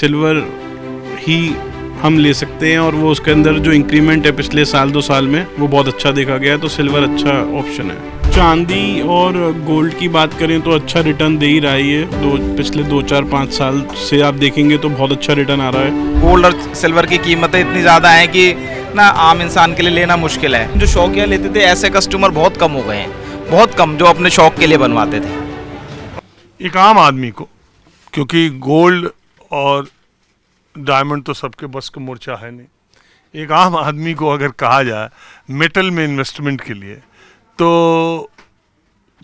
Silver ही हम ले सकते हैं, और वो उसके अंदर जो इंक्रीमेंट है पिछले साल 2 साल में वो बहुत अच्छा देखा गया है, तो सिल्वर अच्छा ऑप्शन है। चांदी और गोल्ड की बात करें तो अच्छा रिटर्न दे ही रहा है ये, पिछले 2-4-5 साल से आप देखेंगे तो बहुत अच्छा रिटर्न आ रहा है। गोल्ड और सिल्वर की कीमतें इतनी ज़्यादा हैं कि ना आम इंसान के लिए लेना मुश्किल है। जो शौकिया लेते थे ऐसे कस्टमर बहुत कम हो गए हैं, बहुत कम जो अपने शौक के लिए बनवाते थे। एक आम आदमी को, क्योंकि गोल्ड और डायमंड तो सबके बस का मोर्चा है नहीं, एक आम आदमी को अगर कहा जाए मेटल में इन्वेस्टमेंट के लिए, तो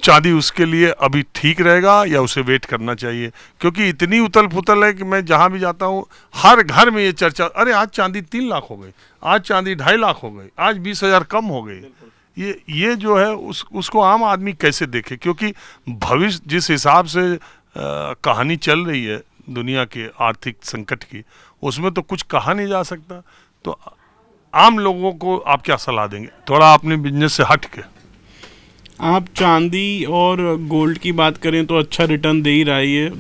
चांदी उसके लिए अभी ठीक रहेगा या उसे वेट करना चाहिए? क्योंकि इतनी उथल पुथल है कि मैं जहाँ भी जाता हूँ हर घर में ये चर्चा, अरे आज चांदी 3 लाख हो गई, आज चांदी 2.5 लाख हो गई, आज 20,000 कम हो गई। ये जो है उसको आम आदमी कैसे देखे? क्योंकि भविष्य जिस हिसाब से कहानी चल रही है दुनिया के आर्थिक संकट की, उसमें तो कुछ कहा नहीं जा सकता। तो आम लोगों को आप क्या सलाह देंगे, थोड़ा अपने बिजनेस से हट के? आप चांदी और गोल्ड की बात करें तो अच्छा रिटर्न दे ही रहा है ये,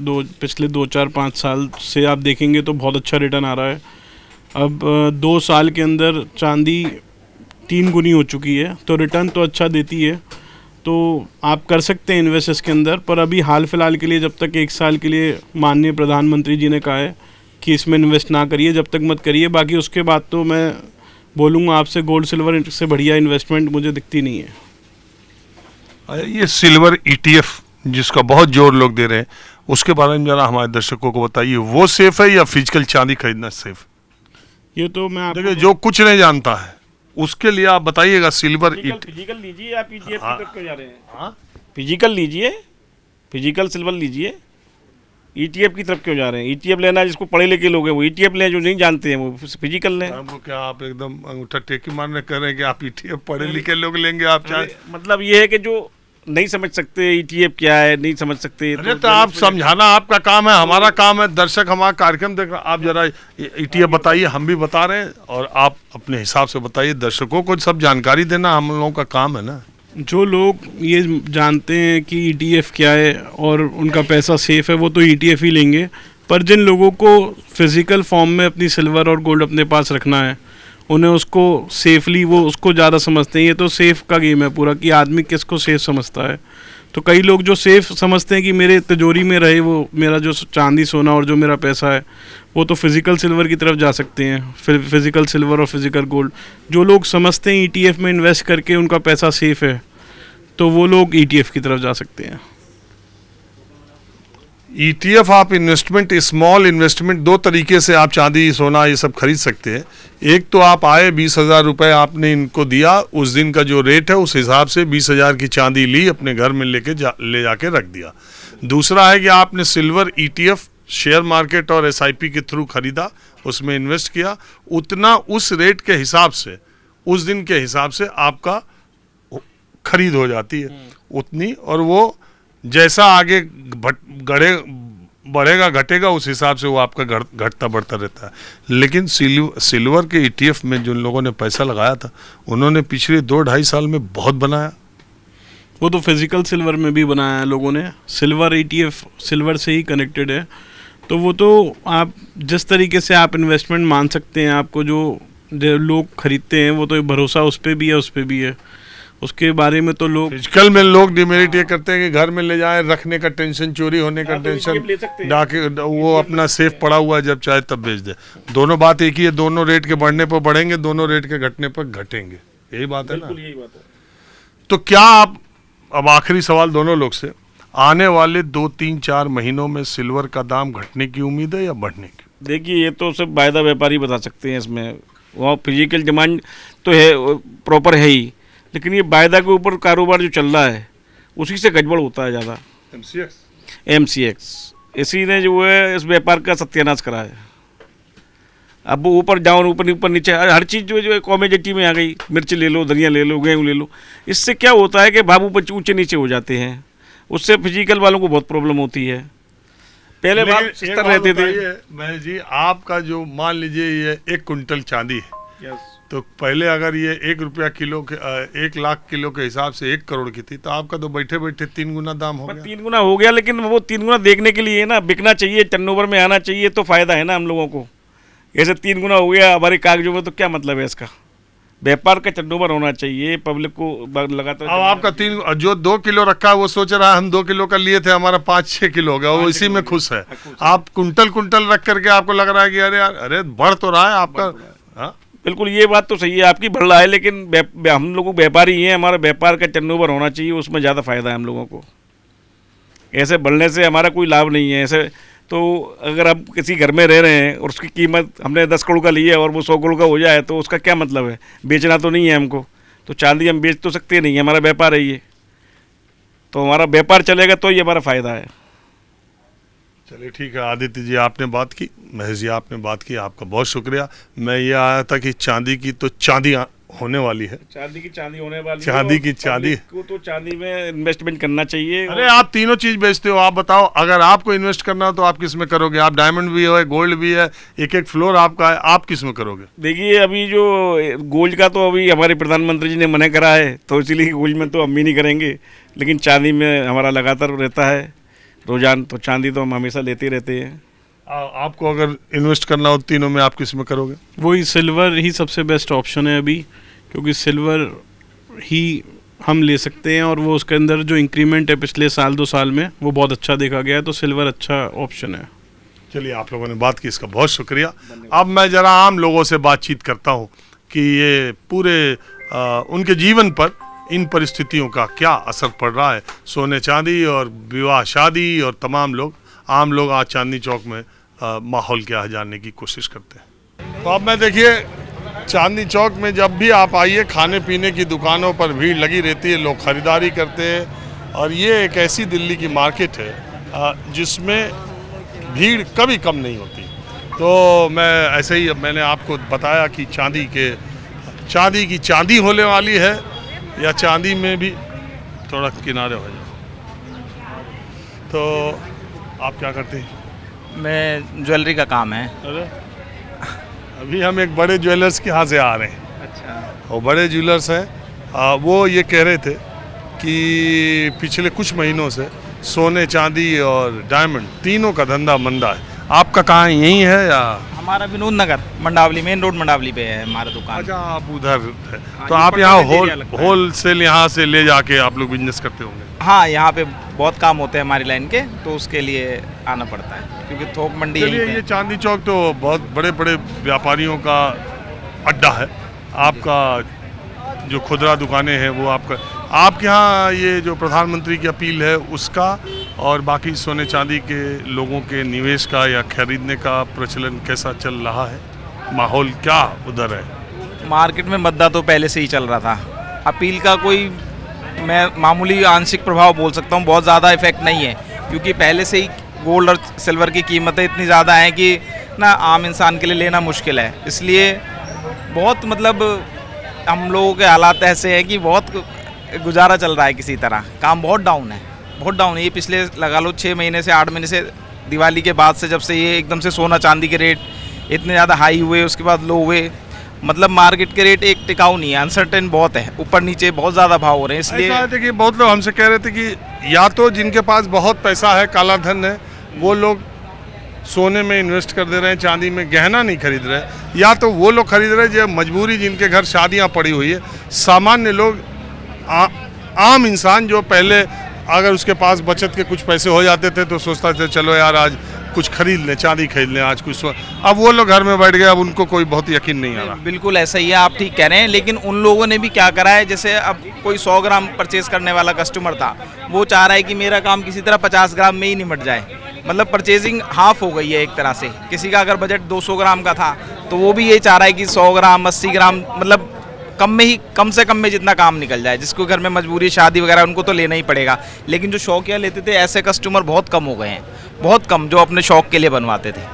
पिछले 2-4-5 साल से आप देखेंगे तो बहुत अच्छा रिटर्न आ रहा है। अब 2 साल के अंदर चांदी 3 गुनी हो चुकी है, तो रिटर्न तो अच्छा देती है, तो आप कर सकते हैं इन्वेस्ट इसके अंदर। पर अभी हाल फिलहाल के लिए, जब तक 1 साल के लिए माननीय प्रधानमंत्री जी ने कहा है कि इसमें इन्वेस्ट ना करिए, जब तक मत करिए। बाकी उसके बाद तो मैं बोलूँगा आपसे, गोल्ड सिल्वर से बढ़िया इन्वेस्टमेंट मुझे दिखती नहीं है। ये सिल्वर ETF जिसका बहुत जोर लोग दे रहे हैं, उसके बारे में जरा हमारे दर्शकों को बताइए, वो सेफ है या फिजिकल चांदी खरीदना सेफ? ये तो मैं देखिए, जो कुछ नहीं जानता है उसके लिए आप बताइएगा। सिल्वर फिजिकल लीजिए, आप ETF की तरफ क्यों जा रहे हैं? फिजिकल लीजिए, फिजिकल सिल्वर लीजिए, ETF की तरफ क्यों जा रहे हैं? ETF लेना जिसको पढ़े लिखे लोग हैं वो ETF लें, जो नहीं जानते हैं वो फिजिकल लें। वो क्या आप एकदम अंगूठा टेकी मारने कर रहे हैं कि आप ETF पढ़े लिखे लोग लेंगे? आप चाहे मतलब ये है कि जो नहीं समझ सकते ETF क्या है, नहीं समझ सकते, अरे तो आप समझाना आपका काम है, हमारा काम है। दर्शक हमारा कार्यक्रम देख रहे, आप जरा ETF बताइए, हम भी बता रहे हैं, और आप अपने हिसाब से बताइए। दर्शकों को सब जानकारी देना हम लोगों का काम है ना। जो लोग ये जानते हैं कि ETF क्या है और उनका पैसा सेफ है, वो तो ETF ही लेंगे। पर जिन लोगों को फिजिकल फॉर्म में अपनी सिल्वर और गोल्ड अपने पास रखना है, उन्हें उसको सेफली, वो उसको ज़्यादा समझते हैं। ये तो सेफ का गेम है पूरा, कि आदमी किसको सेफ समझता है। तो कई लोग जो सेफ समझते हैं कि मेरे तिजोरी में रहे वो मेरा जो चांदी सोना और जो मेरा पैसा है, वो तो फिजिकल सिल्वर की तरफ जा सकते हैं, फिजिकल सिल्वर और फिजिकल गोल्ड। जो लोग समझते हैं ETF में इन्वेस्ट करके उनका पैसा सेफ है, तो वो लोग ETF की तरफ जा सकते हैं। ETF आप इन्वेस्टमेंट, स्मॉल इन्वेस्टमेंट, 2 तरीके से आप चांदी सोना ये सब खरीद सकते हैं। एक तो आप आए 20,000 रुपये आपने इनको दिया, उस दिन का जो रेट है उस हिसाब से 20,000 की चांदी ली, अपने घर में ले जाके रख दिया। दूसरा है कि आपने सिल्वर ETF शेयर मार्केट और SIP के थ्रू खरीदा, उसमें इन्वेस्ट किया, उतना उस रेट के हिसाब से, उस दिन के हिसाब से आपका खरीद हो जाती है उतनी, और वो जैसा आगे बढ़ेगा घटेगा उस हिसाब से वो आपका घटता बढ़ता रहता है। लेकिन सिल्वर के ETF में जिन लोगों ने पैसा लगाया था, उन्होंने पिछले 2-2.5 साल में बहुत बनाया। वो तो फिजिकल सिल्वर में भी बनाया है लोगों ने। सिल्वर ETF सिल्वर से ही कनेक्टेड है, तो वो तो आप जिस तरीके से आप इन्वेस्टमेंट मान सकते हैं, आपको जो लोग खरीदते हैं वो तो भरोसा उस पर भी है, उस पर भी है। उसके बारे में तो लोग फिजिकल में लोग डिमेरिट ये करते हैं कि घर में ले जाएं, रखने का टेंशन, चोरी होने का टेंशन, डाके वो अपना सेफ पड़ा हुआ है, जब चाहे तब बेच दे। दोनों बात एक ही है, दोनों रेट के बढ़ने पर बढ़ेंगे, दोनों रेट के घटने पर घटेंगे, यही बात है ना। यही बात है। तो क्या आप, अब आखिरी सवाल दोनों लोग से, आने वाले 2-3-4 महीनों में सिल्वर का दाम घटने की उम्मीद है या बढ़ने की? देखिए, ये तो सब वायदा व्यापारी बता सकते हैं। इसमें वहाँ फिजिकल डिमांड तो है, प्रॉपर है ही, लेकिन ये वायदा के ऊपर कारोबार जो चल रहा है उसी से गड़बड़ होता है ज़्यादा। MCX इसी ने जो है इस व्यापार का सत्यानाश करा है। अब वो ऊपर डाउन, ऊपर नीचे, हर चीज़ जो है कॉमोडिटी में आ गई। मिर्च ले लो, धनिया ले लो, गेहूँ ले लो। इससे क्या होता है कि भाव ऊपर ऊँचे नीचे हो जाते हैं, उससे फिजिकल वालों को बहुत प्रॉब्लम होती है। पहले भाव स्थिर रहते थे। महेश जी, आपका जो मान लीजिए ये 1 कुंटल चांदी है, तो पहले अगर ये 1 रुपया किलो के 1 लाख किलो के हिसाब से 1 करोड़ की थी, तो आपका तो बैठे बैठे 3 गुना दाम हो गया। 3 गुना हो गया, लेकिन वो 3 गुना देखने के लिए ना बिकना चाहिए, टर्नओवर में आना चाहिए, तो फायदा है ना हम लोगों को। ऐसे 3 गुना हो गया हमारे कागजों में, तो क्या मतलब है इसका। व्यापार का टर्नओवर होना चाहिए, पब्लिक को लगातार। अब आपका 3 जो 2 किलो रखा है वो सोच रहा है हम 2 किलो का लिए थे, हमारा 5-6 किलो हो गया, वो इसी में खुश है। आप कुंटल रख करके आपको लग रहा है कि अरे यार, अरे बढ़ तो रहा है आपका। हाँ, बिल्कुल ये बात तो सही है आपकी, बढ़ रहा है, लेकिन हम लोग व्यापारी हैं, हमारा व्यापार का टर्नओवर होना चाहिए, उसमें ज़्यादा फायदा है हम लोगों को। ऐसे बढ़ने से हमारा कोई लाभ नहीं है। ऐसे तो अगर आप किसी घर में रह रहे हैं और उसकी कीमत हमने 10 करोड़ का ली है और वो 100 करोड़ का हो जाए, तो उसका क्या मतलब है। बेचना तो नहीं है हमको, तो चांदी हम बेच तो सकते नहीं, हमारा व्यापार है ये, तो हमारा व्यापार चलेगा तो ये हमारा फ़ायदा है। चलिए ठीक है आदित्य जी, आपने बात की, महेश जी आपने बात की, आपका बहुत शुक्रिया। मैं ये आया था कि चांदी की तो चांदी होने वाली है, चांदी की चांदी होने वाली है, चांदी की चांदी को तो चांदी में इन्वेस्टमेंट करना चाहिए। अरे आप तीनों चीज बेचते हो, आप बताओ अगर आपको इन्वेस्ट करना हो तो आप किस में करोगे। आप डायमंड भी है, गोल्ड भी है, एक फ्लोर आपका है, आप किस में करोगे। देखिए अभी जो गोल्ड का तो अभी हमारे प्रधानमंत्री जी ने मना करा है, तो इसीलिए गोल्ड में तो हम भी नहीं करेंगे, लेकिन चांदी में हमारा लगातार रहता है रुझान, तो चांदी तो हम हमेशा लेते रहते हैं। आपको अगर इन्वेस्ट करना हो तीनों में, आप किस में करोगे। वही सिल्वर ही सबसे बेस्ट ऑप्शन है अभी, क्योंकि सिल्वर ही हम ले सकते हैं और वो उसके अंदर जो इंक्रीमेंट है पिछले 1-2 साल में वो बहुत अच्छा देखा गया है, तो सिल्वर अच्छा ऑप्शन है। चलिए आप लोगों ने बात की, इसका बहुत शुक्रिया। अब मैं ज़रा आम लोगों से बातचीत करता हूँ कि ये पूरे उनके जीवन पर इन परिस्थितियों का क्या असर पड़ रहा है। सोने चांदी और विवाह शादी और तमाम लोग, आम लोग आज चांदनी चौक में माहौल क्या है जानने की कोशिश करते हैं। तो अब मैं देखिए चांदनी चौक में जब भी आप आइए, खाने पीने की दुकानों पर भीड़ लगी रहती है, लोग ख़रीदारी करते हैं, और ये एक ऐसी दिल्ली की मार्केट है जिसमें भीड़ कभी कम नहीं होती। तो मैं ऐसे ही, मैंने आपको बताया कि चांदी की चांदी होने वाली है, या चांदी में भी थोड़ा किनारे हो जाओ। तो आप क्या करते हैं। मैं ज्वेलरी का काम है। अरे अभी हम एक बड़े ज्वेलर्स के यहाँ से आ रहे हैं। अच्छा। वो बड़े ज्वेलर्स हैं, वो ये कह रहे थे कि पिछले कुछ महीनों से सोने चांदी और डायमंड तीनों का धंधा मंदा है। आपका कहाँ यही है या। हमारा विनोद नगर मंडावली, मेन रोड मंडावली पे है हमारा दुकान। अच्छा आप उधर है, तो ये आप यहाँ पटना का एरिया लगता है। होल सेल यहाँ से ले जाके आप लोग बिजनेस करते होंगे। हाँ, यहाँ पे बहुत काम होते हैं हमारी लाइन के, तो उसके लिए आना पड़ता है, क्योंकि थोक मंडी यहीं चलिए पे ये है। चांदनी चौक तो बहुत बड़े बड़े व्यापारियों का अड्डा है। आपका जो खुदरा दुकानें हैं वो आपके यहाँ ये जो प्रधानमंत्री की अपील है उसका, और बाकी सोने चांदी के लोगों के निवेश का या खरीदने का प्रचलन कैसा चल रहा है, माहौल क्या उधर है। मार्केट में मद्दा तो पहले से ही चल रहा था। अपील का कोई मैं मामूली आंशिक प्रभाव बोल सकता हूँ, बहुत ज़्यादा इफेक्ट नहीं है, क्योंकि पहले से ही गोल्ड और सिल्वर की कीमतें इतनी ज़्यादा हैं कि ना आम इंसान के लिए लेना मुश्किल है। इसलिए बहुत मतलब हम लोगों के हालात ऐसे हैं कि बहुत गुजारा चल रहा है किसी तरह। काम बहुत डाउन है, बहुत डाउन है। ये पिछले लगा लो 6 महीने से 8 महीने से, दिवाली के बाद से, जब से ये एकदम से सोना चांदी के रेट इतने ज़्यादा हाई हुए, उसके बाद लो हुए, मतलब मार्केट के रेट एक टिकाऊ नहीं है, अनसर्टेन बहुत है, ऊपर नीचे बहुत ज़्यादा भाव हो रहे हैं। इसलिए ऐसा है, देखिए बहुत लोग हमसे कह रहे थे कि या तो जिनके पास बहुत पैसा है, काला धन है, वो लोग सोने में इन्वेस्ट कर दे रहे हैं, चांदी में गहना नहीं खरीद रहे, या तो वो लोग खरीद रहे हैं जो मजबूरी, जिनके घर शादियां पड़ी हुई है। सामान्य लोग, आम इंसान जो पहले अगर उसके पास बचत के कुछ पैसे हो जाते थे तो सोचता था चलो यार आज कुछ खरीद लें, चांदी खरीद लें, आज कुछ, अब वो लोग घर में बैठ गए, अब उनको कोई बहुत यकीन नहीं आ रहा। बिल्कुल ऐसा ही है, आप ठीक कह रहे हैं। लेकिन उन लोगों ने भी क्या करा है, जैसे अब कोई 100 ग्राम परचेज करने वाला कस्टमर था, वो चाह रहा है कि मेरा काम किसी तरह 50 ग्राम में ही निपट जाए। मतलब परचेजिंग हाफ हो गई है एक तरह से। किसी का अगर बजट 200 ग्राम का था तो वो भी ये चाह रहा है कि 100 ग्राम 80 ग्राम, मतलब कम में ही, कम से कम में जितना काम निकल जाए। जिसको घर में मजबूरी शादी वगैरह, उनको तो लेना ही पड़ेगा। लेकिन जो शौकिया लेते थे, ऐसे कस्टमर बहुत कम हो गए हैं, बहुत कम, जो अपने शौक के लिए बनवाते थे।